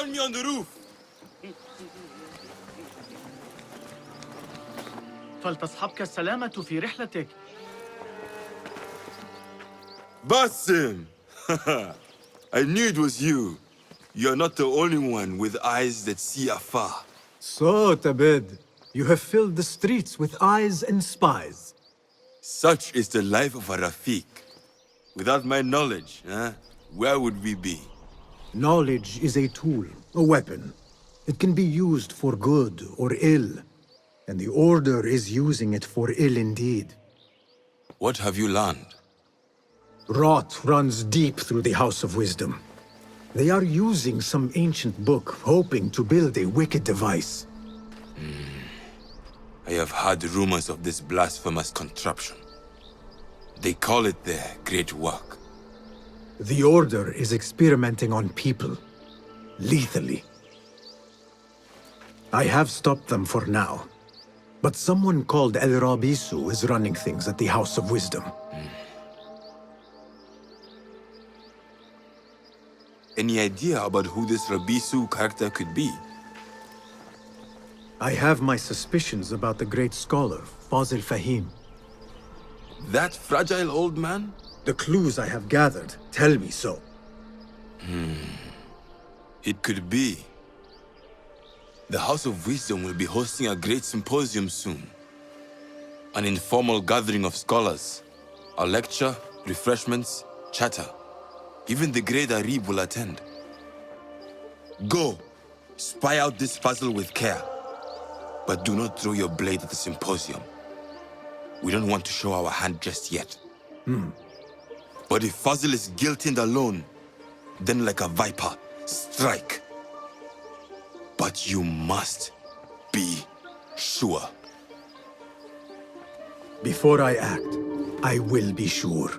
Join me on the roof. فلتصحبك السلامة في رحلتك. Basim! I knew it was you. You're not the only one with eyes that see afar. So, Tabid, you have filled the streets with eyes and spies. Such is the life of a Rafiq. Without my knowledge, where would we be? Knowledge is a tool, a weapon. It can be used for good or ill. And the Order is using it for ill indeed. What have you learned? Rot runs deep through the House of Wisdom. They are using some ancient book, hoping to build a wicked device. I have heard rumors of this blasphemous contraption. They call it their great work. The Order is experimenting on people, lethally. I have stopped them for now. But someone called El Rabisu is running things at the House of Wisdom. Any idea about who this Rabisu character could be? I have my suspicions about the great scholar, Fazil Fahim. That fragile old man? The clues I have gathered tell me so. It could be. The House of Wisdom will be hosting a great symposium soon. An informal gathering of scholars. A lecture, refreshments, chatter. Even the great Arib will attend. Go, spy out this puzzle with care. But do not throw your blade at the symposium. We don't want to show our hand just yet. But if Fazil is guilty and alone, then like a viper, strike. But you must be sure. Before I act, I will be sure.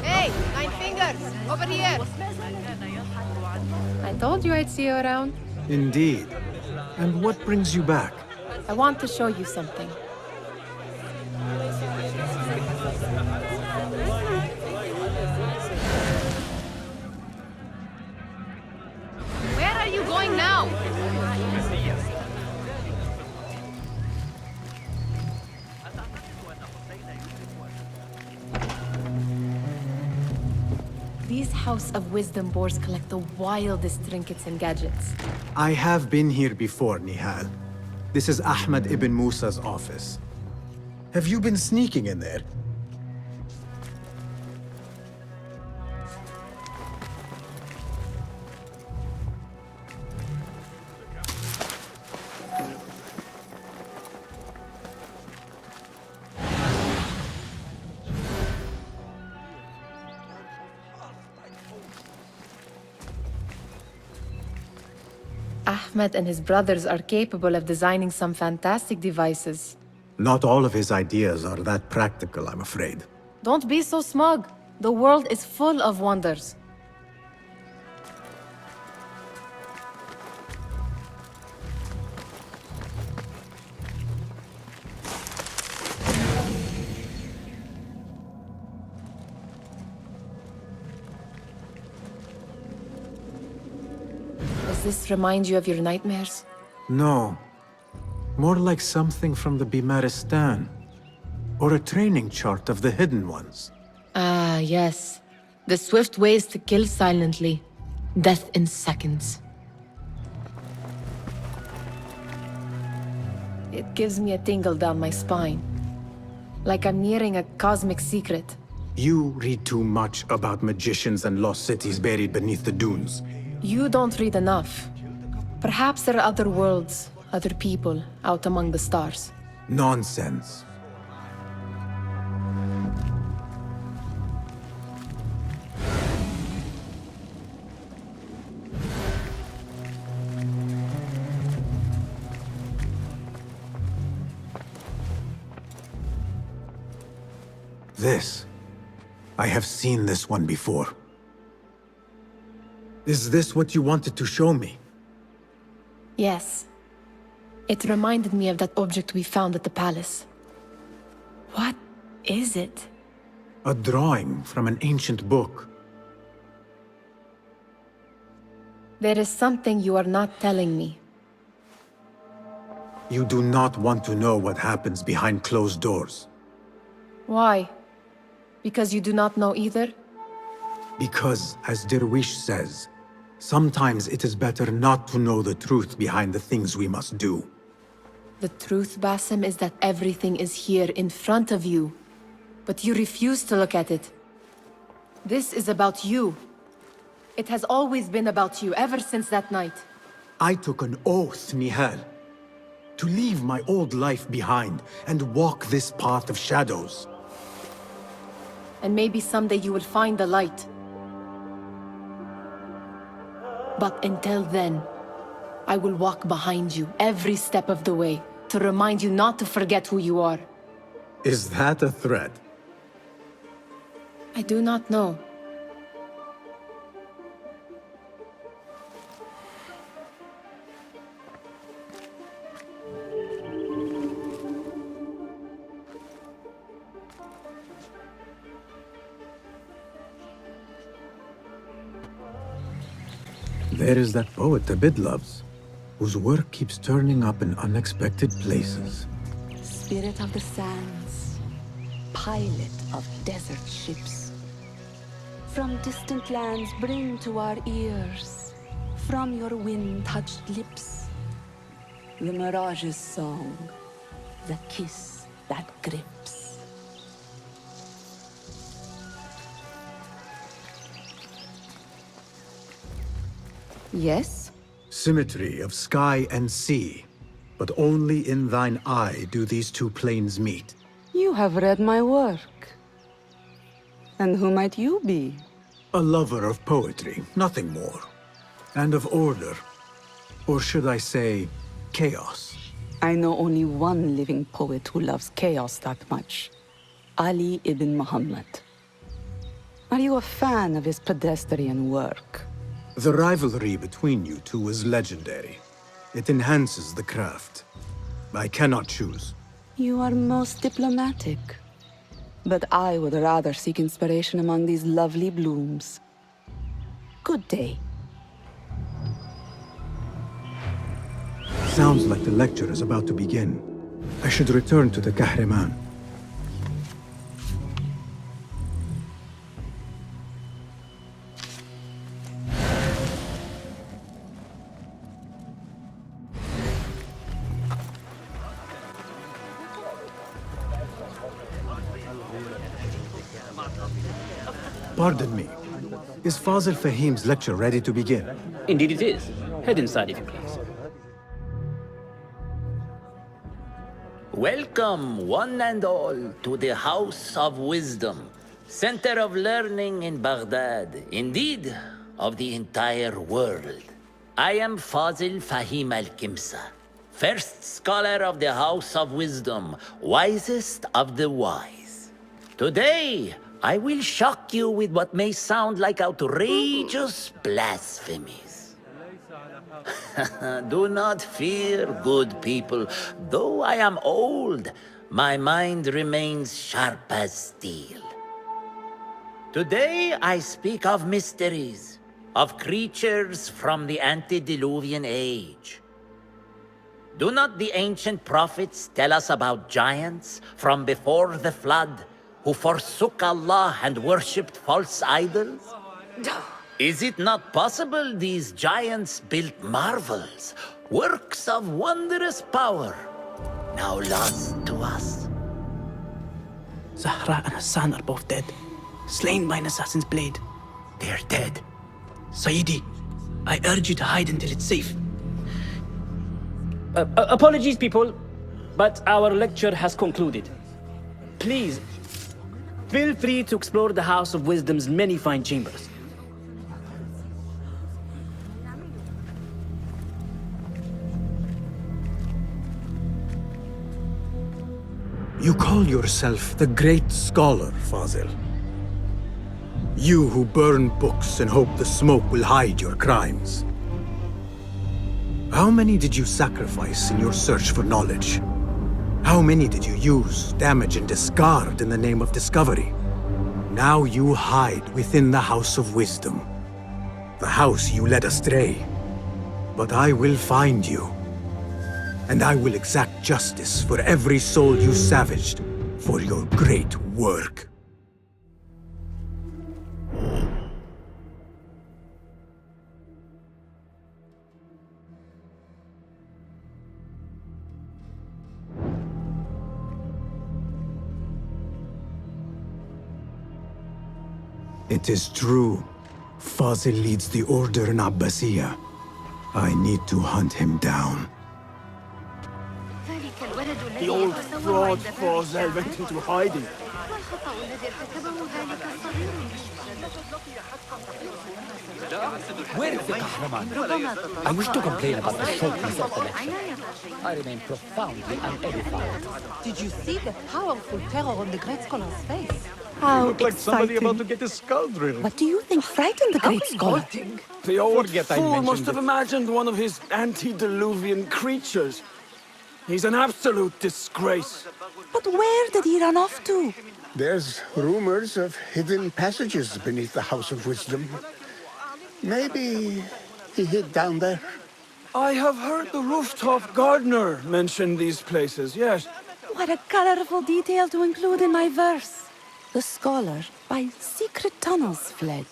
Hey, Nine Fingers! Over here! I told you I'd see you around. Indeed. And what brings you back? I want to show you something. Where are you going now? These House of Wisdom boars collect the wildest trinkets and gadgets. I have been here before, Nihal. This is Ahmed ibn Musa's office. Have you been sneaking in there? Ahmed and his brothers are capable of designing some fantastic devices. Not all of his ideas are that practical, I'm afraid. Don't be so smug. The world is full of wonders. Does this remind you of your nightmares? No. More like something from the Bimaristan. Or a training chart of the Hidden Ones. Ah, yes. The swift ways to kill silently. Death in seconds. It gives me a tingle down my spine. Like I'm nearing a cosmic secret. You read too much about magicians and lost cities buried beneath the dunes. You don't read enough. Perhaps there are other worlds, other people, out among the stars. Nonsense. This. I have seen this one before. Is this what you wanted to show me? Yes. It reminded me of that object we found at the palace. What is it? A drawing from an ancient book. There is something you are not telling me. You do not want to know what happens behind closed doors. Why? Because you do not know either? Because, as Derwish says, sometimes it is better not to know the truth behind the things we must do. The truth, Basim, is that everything is here in front of you. But you refuse to look at it. This is about you. It has always been about you, ever since that night. I took an oath, Nihal, to leave my old life behind and walk this path of shadows. And maybe someday you will find the light. But until then, I will walk behind you every step of the way to remind you not to forget who you are. Is that a threat? I do not know. There is that poet Abid loves, whose work keeps turning up in unexpected places. Spirit of the sands, pilot of desert ships. From distant lands bring to our ears, from your wind-touched lips, the Mirage's song, the kiss that grips. Yes? Symmetry of sky and sea, but only in thine eye do these two planes meet. You have read my work. And who might you be? A lover of poetry, nothing more. And of order. Or should I say, chaos. I know only one living poet who loves chaos that much. Ali ibn Muhammad. Are you a fan of his pedestrian work? The rivalry between you two is legendary. It enhances the craft. I cannot choose. You are most diplomatic. But I would rather seek inspiration among these lovely blooms. Good day. Sounds like the lecture is about to begin. I should return to the Kahraman. Pardon me. Is Fazil Fahim's lecture ready to begin? Indeed it is. Head inside if you please. Welcome, one and all, to the House of Wisdom, center of learning in Baghdad, indeed, of the entire world. I am Fazil Fahim al-Kimsa, first scholar of the House of Wisdom, wisest of the wise. Today, I will shock you with what may sound like outrageous blasphemies. Do not fear, good people. Though I am old, my mind remains sharp as steel. Today I speak of mysteries, of creatures from the antediluvian age. Do not the ancient prophets tell us about giants from before the flood who forsook Allah and worshipped false idols? Is it not possible these giants built marvels, works of wondrous power, now lost to us? Zahra and Hassan are both dead. slain by an assassin's blade. They're dead. Sayyidi, I urge you to hide until it's safe. Apologies, people, but our lecture has concluded. Please, feel free to explore the House of Wisdom's many fine chambers. You call yourself the great scholar, Fazil. You who burn books and hope the smoke will hide your crimes. How many did you sacrifice in your search for knowledge? How many did you use, damage, and discard in the name of discovery? Now you hide within the House of Wisdom. The house you led astray. But I will find you. And I will exact justice for every soul you savaged for your great work. It is true. Fazil leads the Order in Abbasiyah. I need to hunt him down. The old fraud Fazil went into hiding. Where is the Kahraman? I wish to complain about the shortness of the lecture. I remain profoundly unedified. Did you see the powerful terror on the great scholar's face? How Like somebody exciting. about to get his skull drilled. What do you think frightened the great scholar? The old fool must have imagined one of his antediluvian creatures. He's an absolute disgrace. But where did he run off to? There's rumors of hidden passages beneath the House of Wisdom. Maybe he hid down there. I have heard the rooftop gardener mention these places, yes. What a colorful detail to include in my verse. The scholar by secret tunnels fled,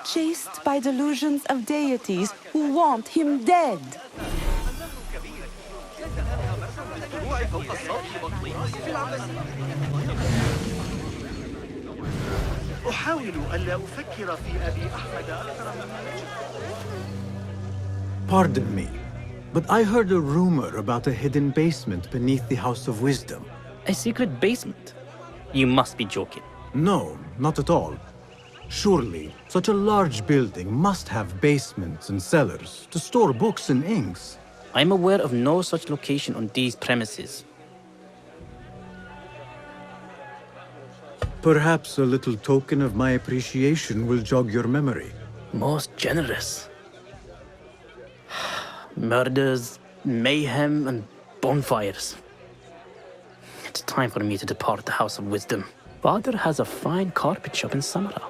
chased by delusions of deities who want him dead. أحاول ألا أفكر في أبي أحمد أكثر مما Pardon me, but I heard a rumor about a hidden basement beneath the House of Wisdom. A secret basement? You must be joking. No, not at all. Surely, such a large building must have basements and cellars to store books and inks. I'm aware of no such location on these premises. Perhaps a little token of my appreciation will jog your memory. Most generous. Murders, mayhem, and bonfires. It's time for me to depart the House of Wisdom. Father has a fine carpet shop in Samara.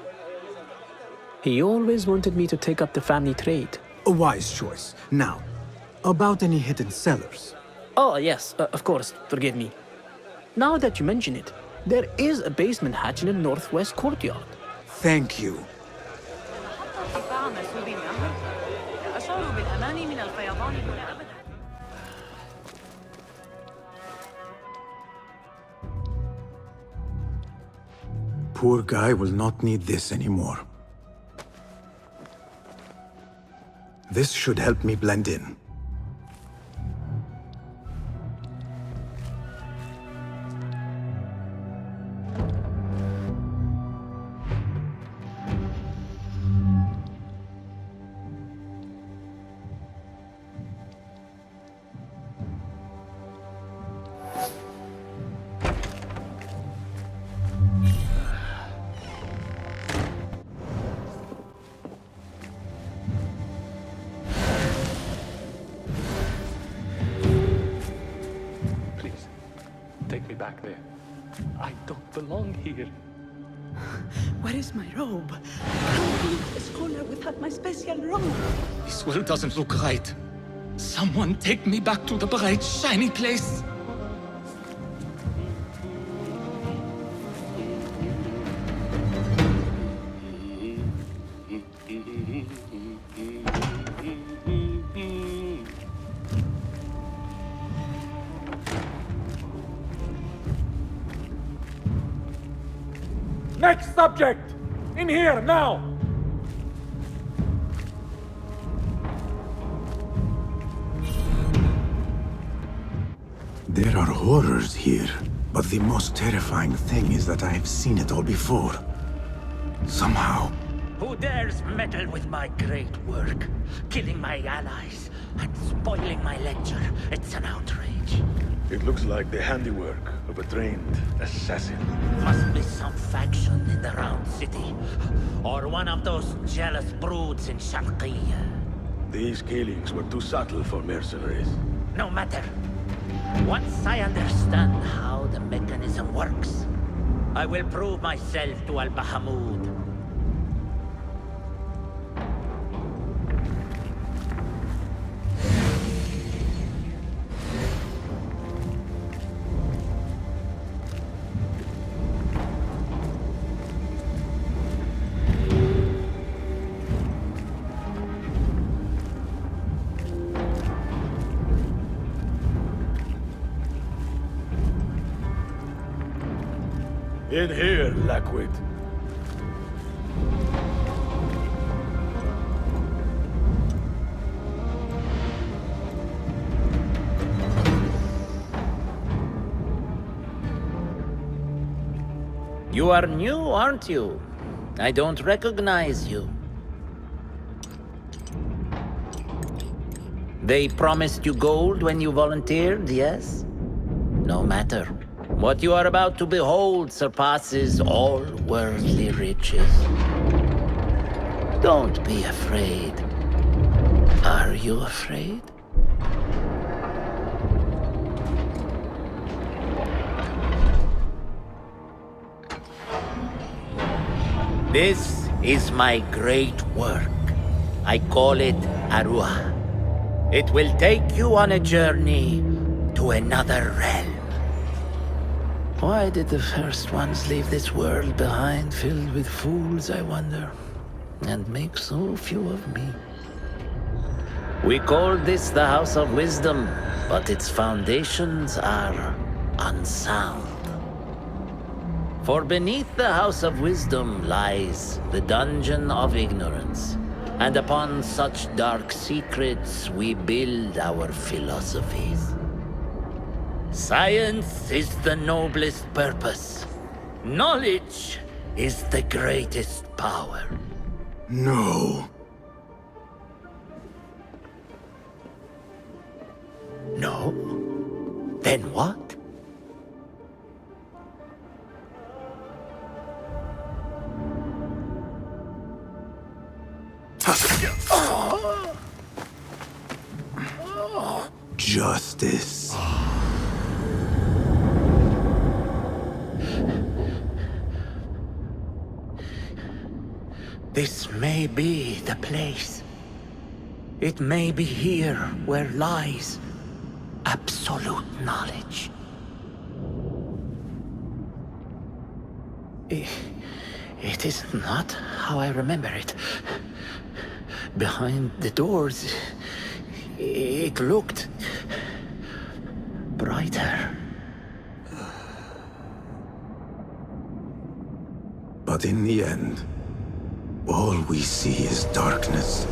He always wanted me to take up the family trade. A wise choice. Now, about any hidden cellars. Oh, yes, of course, forgive me. Now that you mention it, there is a basement hatch in the northwest courtyard. Thank you. Poor guy will not need this anymore. This should help me blend in. Take me back there. I don't belong here. Where is my robe? I can't be a scholar without my special robe. This world doesn't look right. Someone take me back to the bright, shiny place. Next subject! In here, now! There are horrors here, but the most terrifying thing is that I have seen it all before. Somehow. Who dares meddle with my great work? Killing my allies and spoiling my lecture. It's an outrage. It looks like the handiwork of a trained assassin. Must be some faction in the Round City. Or one of those jealous broods in Sharqiyya. These killings were too subtle for mercenaries. No matter. Once I understand how the mechanism works, I will prove myself to Al-Bahamud. In here, Lackwit. You are new, aren't you? I don't recognize you. They promised you gold when you volunteered, yes? No matter. What you are about to behold surpasses all worldly riches. Don't be afraid. Are you afraid? This is my great work. I call it Arua. It will take you on a journey to another realm. Why did the first ones leave this world behind, filled with fools, I wonder, and make so few of me? We called this the House of Wisdom, but its foundations are unsound. For beneath the House of Wisdom lies the Dungeon of Ignorance, and upon such dark secrets we build our philosophies. Science is the noblest purpose. Knowledge is the greatest power. No. No? Then what? Justice. This may be the place. It may be here where lies absolute knowledge. It is not how I remember it. Behind the doors, it looked brighter. But in the end, all we see is darkness.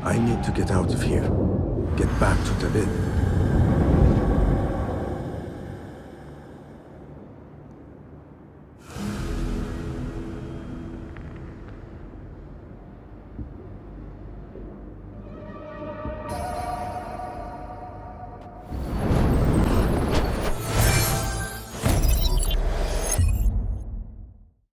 I need to get out of here. Get back to Tabid.